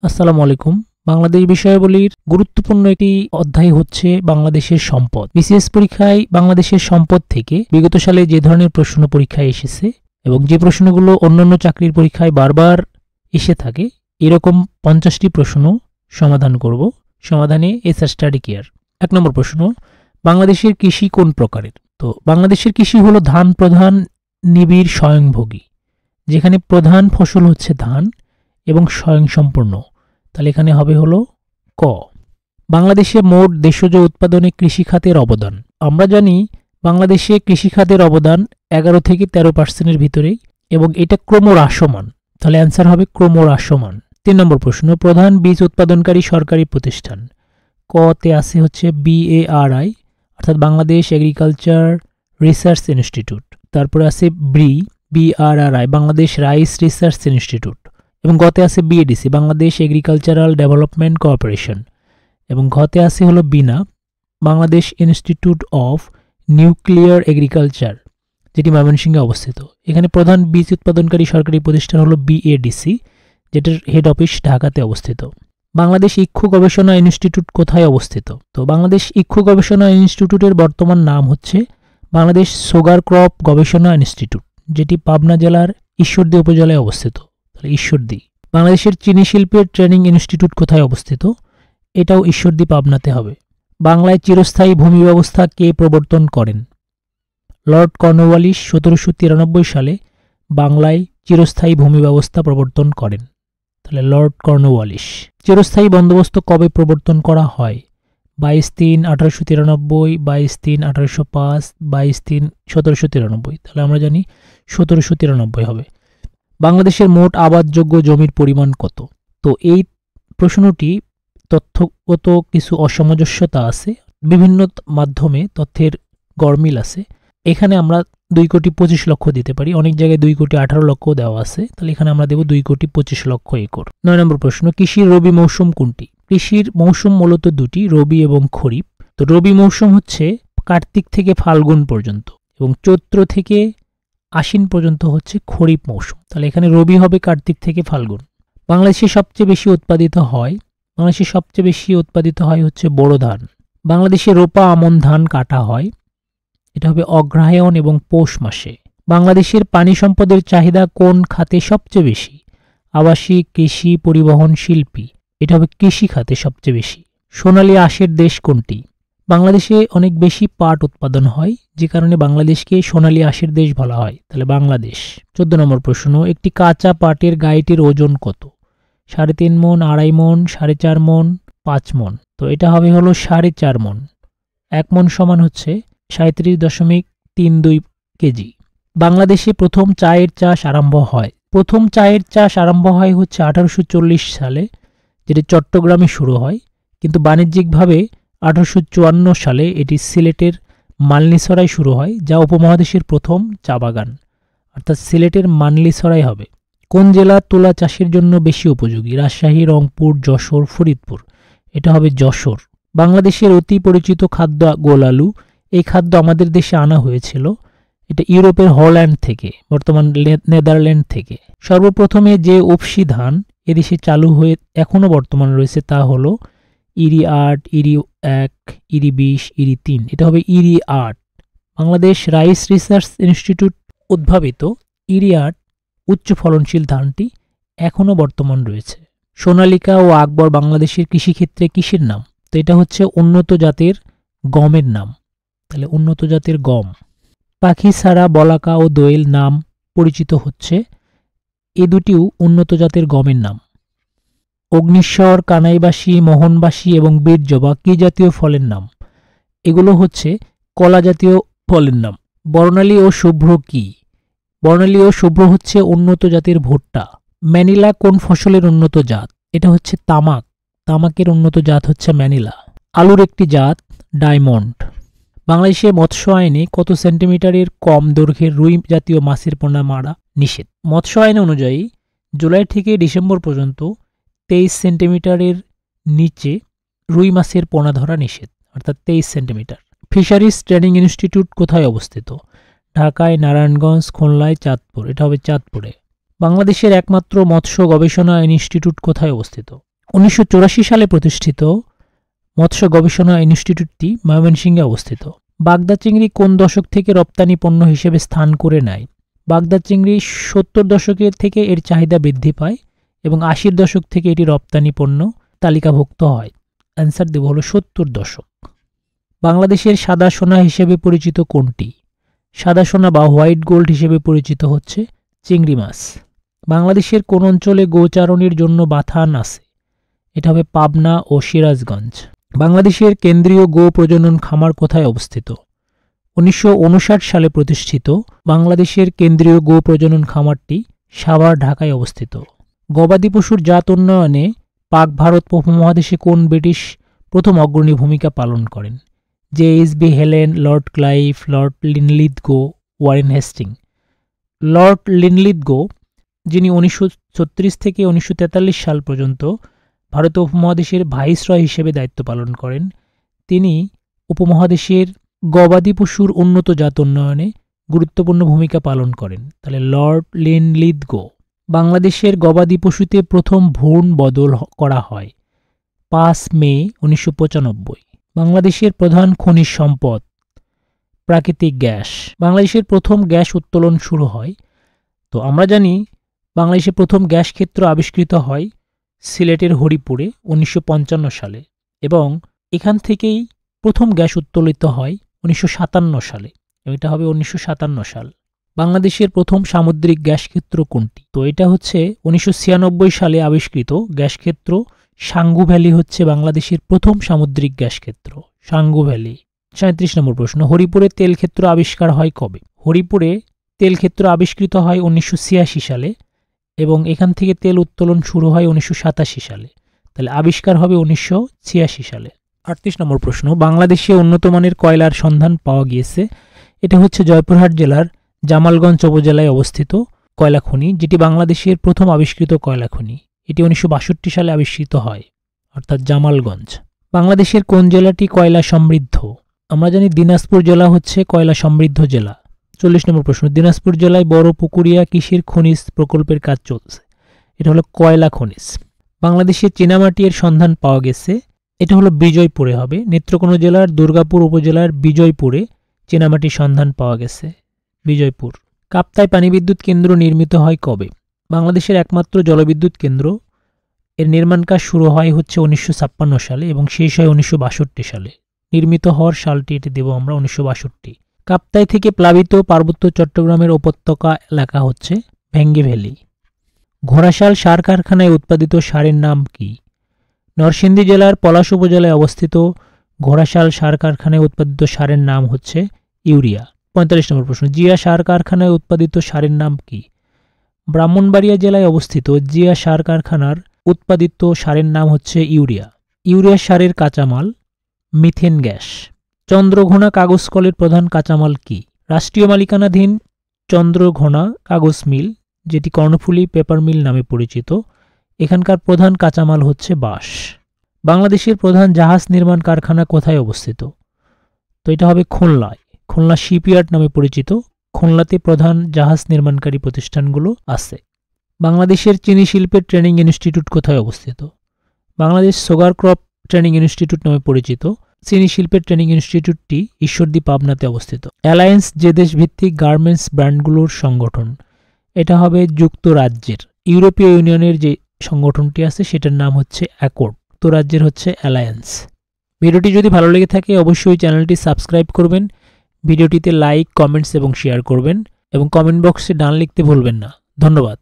আসসালামু আলাইকুম। বাংলাদেশ বিষয়াবলীর গুরুত্বপূর্ণ একটি অধ্যায় হচ্ছে বাংলাদেশের সম্পদ। বিসিএস পরীক্ষায় বাংলাদেশের সম্পদ থেকে বিগত সালে যে ধরনের প্রশ্ন পরীক্ষায় এসেছে এবং যে প্রশ্নগুলো অন্যান্য চাকরির পরীক্ষায় বারবার এসে থাকে, এরকম 50টি প্রশ্ন সমাধান করব। সমাধানে এসআর স্টাডি কেয়ার। 1 নম্বর প্রশ্ন, বাংলাদেশের কৃষি কোন প্রকারের? তো বাংলাদেশের কৃষি হলো ধান প্রধান নিবিড় স্বয়ংভোগী, যেখানে প্রধান ফসল হচ্ছে ধান এবং স্বয়ংসম্পূর্ণ। তাহলে এখানে হবে হলো ক। বাংলাদেশে মোট দেশজ উৎপাদনে কৃষিখাতের অবদান। আমরা জানি বাংলাদেশে কৃষিখাতের অবদান 11 থেকে 13% ভিতরেই এবং এটা ক্রমহ্রাসমান। তাহলে অ্যান্সার হবে ক্রমহ্রাসমান। 3 নম্বর প্রশ্ন, প্রধান বীজ উৎপাদনকারী সরকারি প্রতিষ্ঠান। ক তে আছে হচ্ছে BARI, অর্থাৎ বাংলাদেশ এগ্রিকালচার রিসার্চ ইনস্টিটিউট। তারপরে আছে BRRI, Bangladesh rice research institute. এবং গতে আছে BADC, Bangladesh agricultural development corporation. এবং ঘতে আছে হলো BINA, Bangladesh institute of nuclear agriculture, যেটি ময়মনসিংহে অবস্থিত। এখানে প্রধান বীজ উৎপাদনকারী সরকারি প্রতিষ্ঠান হলো BADC, যেটার হেড অফিস ঢাকাতে অবস্থিত। বাংলাদেশ ইক্ষু গবেষণা ইনস্টিটিউট কোথায় অবস্থিত? তো বাংলাদেশ ইক্ষু গবেষণা ইনস্টিটিউটের বর্তমান নাম হচ্ছে বাংলাদেশ সুগার ক্রপ গবেষণা ইনস্টিটিউট, যেটি পাবনা জেলার ঈশ্বরদী উপজেলায় অবস্থিত। তাহলে ঈশ্বরদী। বাংলাদেশের চিনি শিল্পের ট্রেনিং ইনস্টিটিউট কোথায় অবস্থিত? এটাও ঈশ্বরদী পাবনাতে হবে। বাংলায় চিরস্থায়ী ভূমি ব্যবস্থা কে প্রবর্তন করেন? লর্ড কর্নওয়ালিস 1793 সালে বাংলায় চিরস্থায়ী ভূমি ব্যবস্থা প্রবর্তন করেন। তাহলে লর্ড কর্নওয়ালিস। চিরস্থায়ী বন্দোবস্ত কবে প্রবর্তন করা হয়? 22/3/1893, 22/3/1805, 22/3/1793। তাহলে আমরা জানি 1793 হবে। বাংলাদেশের মোট আবাদযোগ্য জমির পরিমাণ কত? তো এই প্রশ্নটি তথ্যগত কিছু অসামঞ্জস্যতা আছে, বিভিন্ন মাধ্যমে তথ্যের গরমিল আছে। এখানে আমরা 2,25,00,000 দিতে পারি, অনেক জায়গায় 2,18,00,000 দেওয়া আছে। তাহলে এখানে আমরা দেব 2,25,00,000 একর। 9 নম্বর প্রশ্ন, কৃষির রবি মৌসুম কোনটি? কৃষির মৌসুম মূলত দুটি, রবি এবং খরিফ। তো রবি মৌসুম হচ্ছে কার্তিক থেকে ফাল্গুন পর্যন্ত এবং চৈত্র থেকে আশ্বিন পর্যন্ত হচ্ছে খরিফ মৌসুম। তাহলে এখানে রবি হবে কার্তিক থেকে ফাল্গুন। বাংলাদেশে সবচেয়ে বেশি উৎপাদিত হয় হচ্ছে বোরো ধান। বাংলাদেশে রোপা আমন ধান কাটা হয়, এটা হবে অগ্রহায়ণ এবং পৌষ মাসে। বাংলাদেশের পানি সম্পদের চাহিদা কোন খাতে সবচেয়ে বেশি? আবাসিক, কৃষি, পরিবহন, শিল্পী। এটা হবে কৃষি খাতে সবচেয়ে বেশি। সোনালী আঁশের দেশ কোনটি? বাংলাদেশে অনেক বেশি পাট উৎপাদন হয়, যে কারণে বাংলাদেশকে সোনালী আঁশের দেশ বলা হয়। তাহলে বাংলাদেশ। 14 নম্বর প্রশ্ন, একটি কাঁচা পাটের গাইটির ওজন কত? 3.5 মণ, 2.5 মণ, 4.5 মণ, 5 মণ। তো এটা হবে হলো 4.5 মণ। 1 মণ সমান হচ্ছে 37.32 কেজি। বাংলাদেশে প্রথম চায়ের চাষ আরম্ভ হয় হচ্ছে 1840 সালে, যেটি চট্টগ্রামে শুরু হয়, কিন্তু বাণিজ্যিকভাবে 1854 সালে এটি সিলেটের মালনীছড়ায় শুরু হয়, যা উপমহাদেশের প্রথম চা বাগান, অর্থাৎ সিলেটের মালনীছড়াই হবে। কোন জেলা তুলা চাষের জন্য বেশি উপযোগী? রাজশাহী, রংপুর, যশোর, ফরিদপুর। এটা হবে যশোর। বাংলাদেশের অতি পরিচিত খাদ্য গোল আলু। এই খাদ্য আমাদের দেশে আনা হয়েছিল, এটা ইউরোপের হল্যান্ড থেকে, বর্তমান নেদারল্যান্ড থেকে। সর্বপ্রথমে যে উপসি ধান এদেশে চালু হয়ে এখনও বর্তমান রয়েছে তা হলো ইরি 8, ইরি 1, ইরি 20, ইরি 3। এটা হবে ইরি 8। বাংলাদেশ রাইস রিসার্চ ইনস্টিটিউট উদ্ভাবিত ইরি 8 উচ্চ ফলনশীল ধানটি এখনও বর্তমান রয়েছে। সোনালিকা ও আকবর বাংলাদেশের কৃষিক্ষেত্রে কিসের নাম? তো এটা হচ্ছে উন্নত জাতের গমের নাম। তাহলে উন্নত জাতের গম। পাখি ছাড়া বলাকা ও দোয়েল নাম পরিচিত হচ্ছে, এ দুটিও উন্নত জাতের গমের নাম। অগ্নিশ্বর, কানাইবাসী, মোহনবাসী এবং বীরজবা কি জাতীয় ফলের নাম? এগুলো হচ্ছে কলা জাতীয় ফলের নাম। বর্ণালী ও শুভ্র কি? বর্ণালী ও শুভ্র হচ্ছে উন্নত জাতের ভুট্টা। ম্যানিলা কোন ফসলের উন্নত জাত? এটা হচ্ছে তামাক। তামাকের উন্নত জাত হচ্ছে ম্যানিলা। আলুর একটি জাত ডায়মন্ড। বাংলাদেশে মৎস্য আইনে কত সেন্টিমিটারের কম দৈর্ঘ্যের রুই জাতীয় মাছের পোনা মারা নিষেধ? মৎস্য আইন অনুযায়ী জুলাই থেকে ডিসেম্বর পর্যন্ত 23 সেন্টিমিটারের নিচে রুই মাছের পোনা ধরা নিষেধ, অর্থাৎ 23 সেন্টিমিটার। ফিশারিজ ট্রেনিং ইনস্টিটিউট কোথায় অবস্থিত? ঢাকায়, নারায়ণগঞ্জ, খুলনায়, চাঁদপুর। এটা হবে চাঁদপুরে। বাংলাদেশের একমাত্র মৎস্য গবেষণা ইনস্টিটিউট কোথায় অবস্থিত? 1984 সালে প্রতিষ্ঠিত মৎস্য গবেষণা ইনস্টিটিউটটি ময়মনসিংহে অবস্থিত। বাগদা চিংড়ি কোন দশক থেকে রপ্তানি পণ্য হিসেবে স্থান করে নেয়? বাগদা চিংড়ি 70 দশকের থেকে এর চাহিদা বৃদ্ধি পায় এবং 80 দশক থেকে এটি রপ্তানি পণ্য তালিকাভুক্ত হয়। অ্যান্সার দেব হলো 70 দশক। বাংলাদেশের সাদা সোনা হিসেবে পরিচিত কোনটি? সাদা সোনা বা হোয়াইট গোল্ড হিসেবে পরিচিত হচ্ছে চিংড়ি মাছ। বাংলাদেশের কোন অঞ্চলে গোচারণের জন্য বাথান আছে? এটা হবে পাবনা ও সিরাজগঞ্জ। বাংলাদেশের কেন্দ্রীয় গো প্রজনন খামার কোথায় অবস্থিত? 1959 সালে প্রতিষ্ঠিত বাংলাদেশের কেন্দ্রীয় গো প্রজনন খামারটি সাভার, ঢাকায় অবস্থিত। গবাদি পশুর জাত উন্নয়নে পাক ভারত উপমহাদেশে কোন ব্রিটিশ প্রথম অগ্রণী ভূমিকা পালন করেন? J H B. Helen, lord Clive, lord Linlithgow, Warren Hastings. Lord Linlithgow, যিনি 1936 থেকে 1943 সাল পর্যন্ত ভারতীয় উপমহাদেশের ভাইসরয় হিসেবে দায়িত্ব পালন করেন, তিনি উপমহাদেশের গবাদি পশুর উন্নত জাত উন্নয়নে গুরুত্বপূর্ণ ভূমিকা পালন করেন। তাহলে লর্ড লিনলিথগো। বাংলাদেশের গবাদি পশুতে প্রথম ভ্রূণ বদল করা হয় 5 মে 1995। বাংলাদেশের প্রধান খনিজ সম্পদ প্রাকৃতিক গ্যাস। বাংলাদেশের প্রথম গ্যাস উত্তোলন শুরু হয়। তো আমরা জানি বাংলাদেশের প্রথম গ্যাস ক্ষেত্র আবিষ্কৃত হয় সিলেটের হরিপুরে 1955 সালে এবং এখান থেকেই প্রথম গ্যাস উত্তোলিত হয় 1957 সালে। এটা হবে 1957 সাল। বাংলাদেশের প্রথম সামুদ্রিক গ্যাস ক্ষেত্র কোনটি? তো এটা হচ্ছে 1996 সালে আবিষ্কৃত গ্যাস ক্ষেত্র সাঙ্গু ভ্যালি হচ্ছে বাংলাদেশের প্রথম সামুদ্রিক গ্যাস ক্ষেত্র, সাঙ্গু ভ্যালি। 37 নম্বর প্রশ্ন, হরিপুরে তেল ক্ষেত্র আবিষ্কার হয় কবে? হরিপুরে তেল ক্ষেত্র আবিষ্কৃত হয় 1986 সালে এবং এখান থেকে তেল উত্তোলন শুরু হয় 1987 সালে। তাহলে আবিষ্কার হবে 1986 সালে। 38 নম্বর প্রশ্ন, বাংলাদেশে উন্নত মানের কয়লার সন্ধান পাওয়া গিয়েছে? এটা হচ্ছে জয়পুরহাট জেলার জামালগঞ্জ উপজেলায় অবস্থিত কয়লা খনি, যেটি বাংলাদেশের প্রথম আবিষ্কৃত কয়লা খনি। এটি 1962 সালে আবিষ্কৃত হয়, অর্থাৎ জামালগঞ্জ। বাংলাদেশের কোন জেলাটি কয়লা সমৃদ্ধ? আমরা জানি দিনাজপুর জেলা হচ্ছে কয়লা সমৃদ্ধ জেলা। 40 নম্বর প্রশ্ন, দিনাজপুর জেলায় বড় পুকুরিয়া কিসের খনিজ প্রকল্পের কাজ চলছে? এটা হলো কয়লা খনিজ। বাংলাদেশের চীনামাটির সন্ধান পাওয়া গেছে, এটা হলো বিজয়পুরে হবে। নেত্রকোনা জেলার দুর্গাপুর উপজেলার বিজয়পুরে চীনামাটির সন্ধান পাওয়া গেছে, বিজয়পুর। কাপ্তাই পানিবিদ্যুৎ কেন্দ্র নির্মিত হয় কবে? বাংলাদেশের একমাত্র জলবিদ্যুৎ কেন্দ্র, এর নির্মাণ কাজ শুরু হয় হচ্ছে 1956 সালে এবং শেষ হয় 1962 সালে। নির্মিত হওয়ার সালটি এটি দেব আমরা 1962। কাপ্তাই থেকে প্লাবিত পার্বত্য চট্টগ্রামের উপত্যকা এলাকা হচ্ছে ভেঙ্গে ভ্যালি। ঘোড়াশাল সার কারখানায় উৎপাদিত সারের নাম কি? নরসিংদী জেলার পলাশ উপজেলায় অবস্থিত ঘোড়াশাল সার কারখানায় উৎপাদিত সারের নাম হচ্ছে ইউরিয়া। 45 নম্বর প্রশ্ন, জিয়া সার কারখানায় উৎপাদিত সারের নাম কি? ব্রাহ্মণবাড়িয়া জেলায় অবস্থিত জিয়া সার কারখানার উৎপাদিত সারের নাম হচ্ছে ইউরিয়া। ইউরিয়া সারের কাঁচামাল মিথেন গ্যাস। চন্দ্রঘোনা কাগজ কলের প্রধান কাঁচামাল কি? রাষ্ট্রীয় মালিকানাধীন চন্দ্রঘোনা কাগজ মিল, যেটি কর্ণফুলী পেপার মিল নামে পরিচিত, এখানকার প্রধান কাঁচামাল হচ্ছে বাঁশ। বাংলাদেশের প্রধান জাহাজ নির্মাণ কারখানা কোথায় অবস্থিত? তো এটা হবে খুলনায়, খুলনা শিপইয়ার্ড নামে পরিচিত। খুলনাতে প্রধান জাহাজ নির্মাণকারী প্রতিষ্ঠানগুলো আছে। বাংলাদেশের চিনি শিল্পের ট্রেনিং ইনস্টিটিউট কোথায় অবস্থিত? Bangladesh sugar crop training institute নামে পরিচিত চিনি শিল্পের ট্রেনিং ইনস্টিটিউটটি ঈশ্বরদী, পাবনাতে অবস্থিত। অ্যালায়েন্স যে দেশ ভিত্তিক গার্মেন্টস ব্র্যান্ডগুলোর সংগঠন, এটা হবে যুক্তরাজ্যের। ইউরোপীয় ইউনিয়নের যে সংগঠনটি আছে সেটার নাম হচ্ছে অ্যাকর্ড, যুক্তরাজ্যের হচ্ছে অ্যালায়েন্স। ভিডিওটি যদি ভালো লেগে থাকে অবশ্যই চ্যানেলটি সাবস্ক্রাইব করবেন, ভিডিওটিতে লাইক, কমেন্টস এবং শেয়ার করবেন এবং কমেন্ট বক্সে ডান লিখতে ভুলবেন না। ধন্যবাদ।